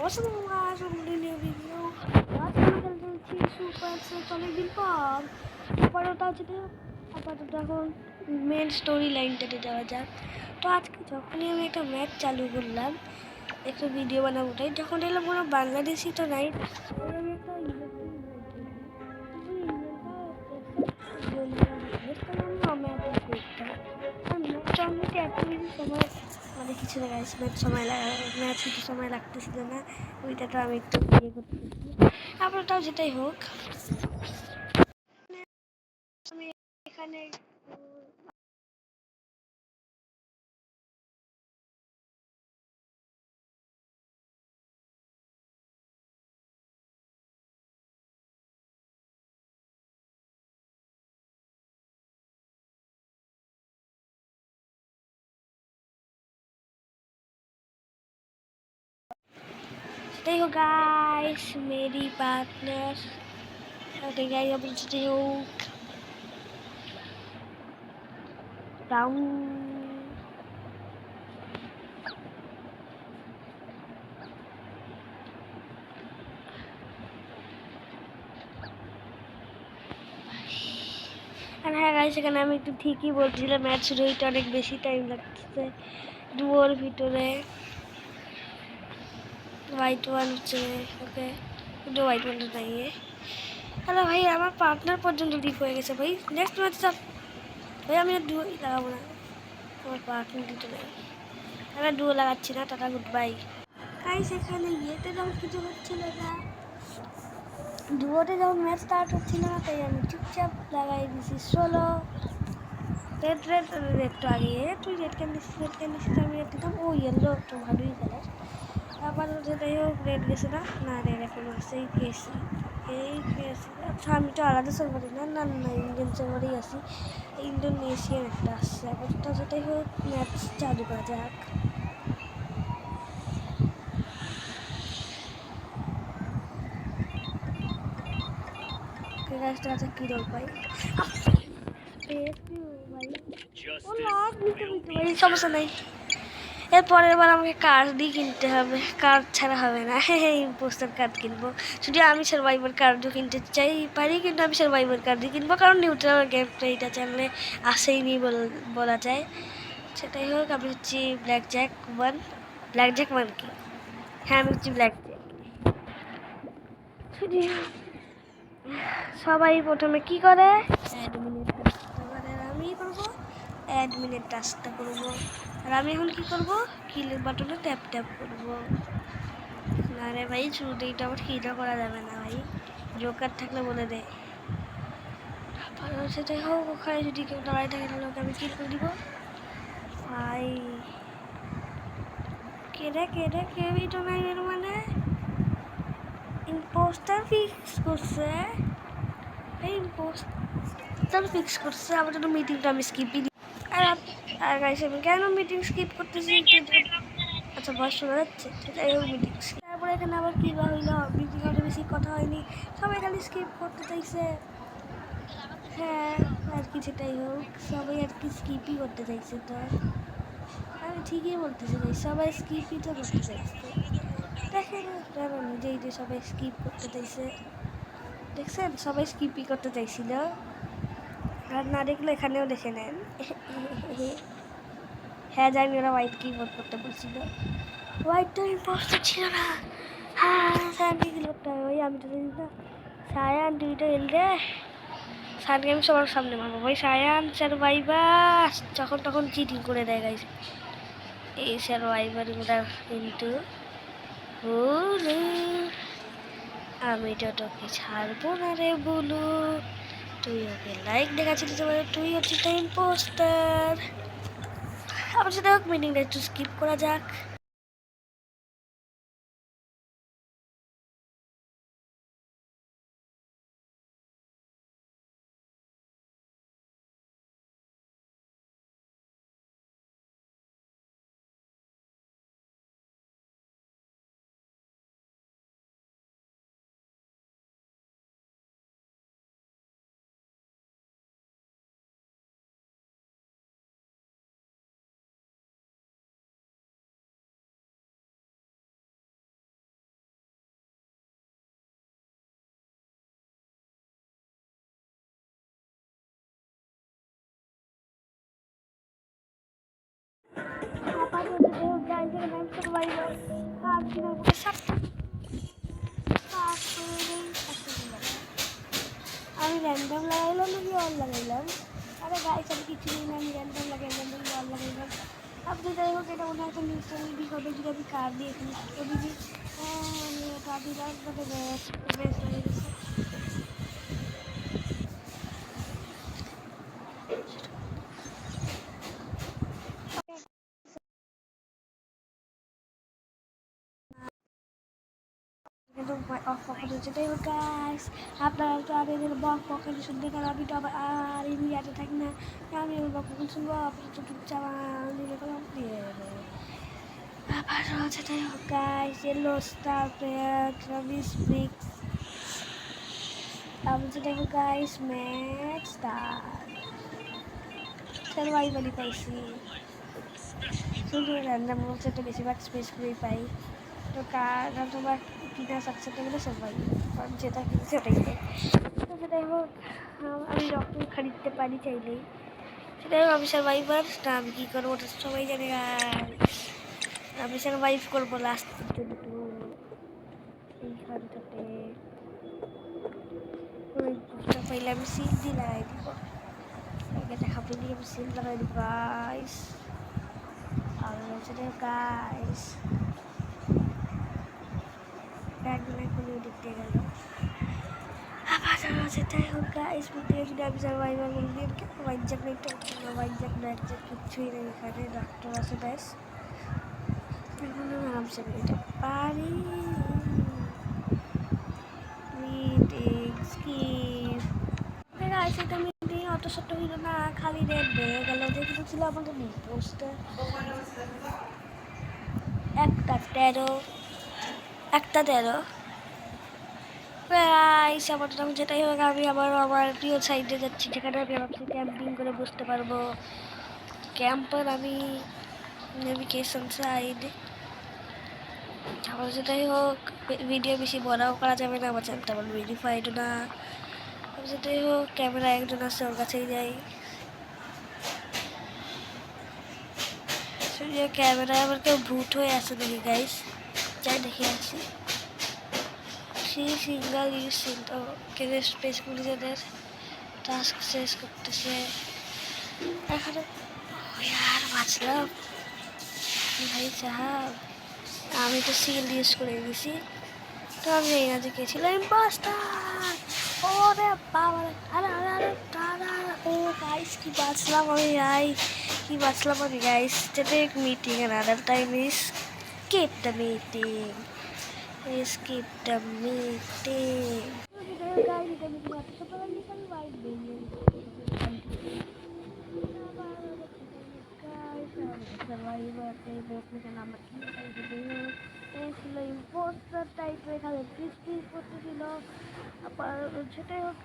New video. আজ আমি খেলতে সুপার সেট অনেকদিন পর। পরেটা হচ্ছে আপাতত এখন মেন স্টোরি লাইনটাতে যাওয়া যাক। তো আজকে যখনই আমি একটা ম্যাচ চালু করলাম, একটা ভিডিও বানাবো, তাই যখন এলাম কোনো বাংলাদেশি তো নাই, আমি একটা সময় মানে কিছু সময় ম্যাচ কিছু সময় লাগতেছিল না, ওইটা তো আমি একটু ইয়ে করতেছি। আপনারটাও যেটাই হোক, আমি এখানে stay ho guys, मेरी पार्टनर ओके गाइस, अब stay ho down। আর হ্যাঁ গাইস, এখানে আমি একটু ঠিকই বলছিলাম, ম্যাচ শুরু হইতে অনেক বেশি টাইম লাগতেছে। ডুয়োর ভিতরে হোয়াইট ওয়ান হচ্ছে, ওকে কিন্তু হোয়াইট ওয়ানটা নাই। হ্যালো ভাই, আমার পার্টনার পর্যন্ত লিপ হয়ে গেছে ভাই। নেক্সট ম্যাচ স্যার ভাই, আমি আর ডুয়ো লাগাবো না, আমার পার্টনার দিতে নেই, আমি আর ডুয়ো লাগাচ্ছি না। Tata good bye guys. এখানে ইয়েতে যখন কিছু হচ্ছিল না, ডুয়োতে যখন ম্যাচ স্টার্ট হচ্ছিল না, তাই আমি চুপচাপ লাগাই দিছি সোলো। রেড রেড রেড তো আগে, তুই রেড ক্যান দিছিস, আমি রেড দিতাম। ও ইয়েলো তো ভালোই কালার। আবার যেটাই হোক, রেড গেছে না, না রেড এখন আছে এই কেসি। আচ্ছা, আমি তো আলাদা সার্ভারে না না না ইন্ডিয়ান সার্ভারেই আছি। ইন্দোনেশিয়ান একটা আসছে। আপাতত যেটাই হোক, ম্যাচ চালু করা যাক। গাছটা আছে কি রোল পাই ভাই, সমস্যা নাই। এর পরের বার আমাকে কার্ড দিয়ে কিনতে হবে, কার্ড ছাড়া হবে না। হ্যাঁ, পোস্টার কার্ড কিনবো। যদি আমি সার্ভাইভার কার্ডও কিনতে চাই পারি, কিন্তু আমি সার্ভাইভার কার্ডই কিনবো, কারণ নিউট্রাল গেমটা এইটা চ্যানেলে আসেইনি বলা যায়। সেটাই হোক, আমি হচ্ছি black Jack one. Black Jack one কি? হ্যাঁ, আমি হচ্ছি ব্ল্যাক জ্যাক। সবাই প্রথমে কি করে, আমি করবো অ্যাডমিনের টাস্কটা করবো। আর আমি এখন কি করবো, কিলের বাটনে ট্যাপ ট্যাপ করবো। না রে ভাই, শুরুতেই তো আমার কিলও করা যাবে না ভাই, জোকার থাকলে বলে দে। সেটাই হোক, ওখানে যদি কেউ দাঁড়ায় থাকে তাহলে ওকে আমি কিল করে দিব ভাই। কেউই তো নাই এর মানে ইম্পোস্টার ফিক্স করছে। এই ইম্পোস্টার ফিক্স করছে, আমার জন্য মিটিংটা আমি স্কিপই দিই। আর গাইস, আমি কেন মিটিং স্কিপ করতেছি? আচ্ছা, ভয়েস শোনা যাচ্ছে? সেটাই হোক, মিটিং স্কিপ। তারপরে এখানে আবার কী বা হইলো, মিটিং হলে বেশি কথা হয়নি, সবাই খালি স্কিপ করতে চাইছে। হ্যাঁ, আর কি, সেটাই হোক, সবাই আর কি স্কিপই করতে চাইছে। তো আমি ঠিকই বলতেছি ভাই, সবাই স্কিপই তো করতে চাইছে। দেখেন আপনারা নিজেই যে সবাই স্কিপ করতে চাইছে, দেখছেন সবাই স্কিপই করতে চাইছিল। আর না দেখলে এখানেও দেখে নেন। হ্যাঁ জানি, ওরা হোয়াইট কি ভোট করতে বলছিল, হোয়াইট তো ইম্পোস্টার ছিল না। হ্যাঁ, সায়ানকে কি করতে হবে ভাই, আমি তো জানি না। সায়ান তুই তো এল রে, সায়ানকে আমি সবার সামনে মারবো ভাই। সায়ান সার্ভাইভার যখন তখন চিটিং করে দেয় গাইছে, এই সার্ভাইভারগুলো কিন্তু বলু, আমি তো তোকে ছাড়বো না রে বলু। তুই ওকে লাইক দেখাচ্ছিস, তুই হচ্ছিস ইম্পোস্টার। আবার সেটা হোক, মিটিংটা একটু স্কিপ করা যাক। আমি র্যান্ডম লাগাইলাম নাকি অল লাগাইলাম? আরে গাইস আমি কিছু না, আমি র্যান্ডম লাগাইলাম নাকি অল লাগাইলাম? আপনি যাই হোক এটা মনে হয় একটা নিউজ হবে যদি আমি কার দিয়ে এখানে দিদি আমি কার দিলাম আপনাকে বেশ হয়ে গেছে। যেটাই হোক গাইস, আপনারা তো আর এদের বক বকানি শুনতে কারণ আমি তো আবার আর ইন্ডিয়াতে থাকি না, আমি ওর বক বকানি শুনবো আপনার তো চাওয়ান দিলে কলম দিয়ে আবার যেটাই হোক গাইস, এলো স্টার প্লেয়ার ট্রাভিস ব্রিক্স, তারপর যেটাই হোক গাইস ম্যাচ স্টার সার্ভাইভালি পাইছি শুধু র্যান্ডাম বলছে তো বেশিরভাগ স্পেস করেই পাই তো কার তোমার কিনা সাকসেসটা গেলে সবাই কারণ যেটা কিনছে ওটাই পাই। তো সেটাই হোক আমি রকম খরিদতে পারি চাইলেই, সেটাই হোক আমি সার্ভাইভার না আমি কী করবো ওটা সবাই জানে। আর আমি সার্ভাইভ করবো লাস্ট পর্যন্ত এইখানটাতে ওই বুকটা পাইলে আমি সিল দিয়ে লাগাই দিব, আগে দেখাবো দিয়ে আমি সিল লাগাই দিব গাইস। আর সেটাই গাইস ব্যাগগুলো খুলে দেখতে গেল আবার সেটাই হোক গাইস বলতে যদি আমি সার্ভাইভার বলবি ওয়াইজাক না ওয়াইজাক না একজাক কিচ্ছুই নেই এখানে ডক্টর আছে ব্যাস এখন আরামসে এটা পারি স্কিপ গাইস এটা মিটিং অত ছোট হইল না খালি রেড হয়ে গেল যেগুলো ছিল আমাদের পোস্টার একটা 13 গাইস আমার তখন যেটাই হোক আমি আবার আমার প্রিয় সাইডে যাচ্ছি যেখানে আমি ভাবছি ক্যাম্পিং করে বসতে পারবো। ক্যাম্পার আমি নেভিগেশন সাইড আমার যেটাই হোক ভিডিও বেশি বড়াও করা যাবে না, আমার চ্যানেলটা আমার ভেরিফাইড না। যেটাই হোক ক্যামেরা একজন আছে ওর কাছেই যাই, ক্যামেরায় আবার কেউ ভূত হয়ে আছে দেখি গাইস যাই দেখে আসি। সিঙ্গল ইউজ তো কেন স্পেস পুলিশদের টাস্ক শেষ করতেছে এখানে আর বাঁচলাম ভাই সাহাব। আমি তো সিল ইউজ করে গেছি তো আমি এই না যে কে ছিল ইম্পোস্টার। ওরে বাবা আরে আরে আরে দাদা ও গাইস কি বাঁচলাম আমি গাইস। যেটা এক meeting another time is skip the meeting. Skip the meeting. Survivor ছিল ইম্পোস্টার টাইপের এখানে পিস করতেছিল আবার সেটাই হোক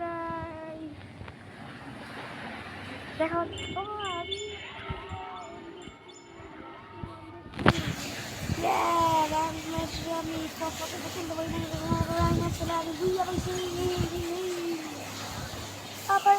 দেখা ও আমি আমি ফটো কিনতে পারি না আমি বুঝতে পারছি আবার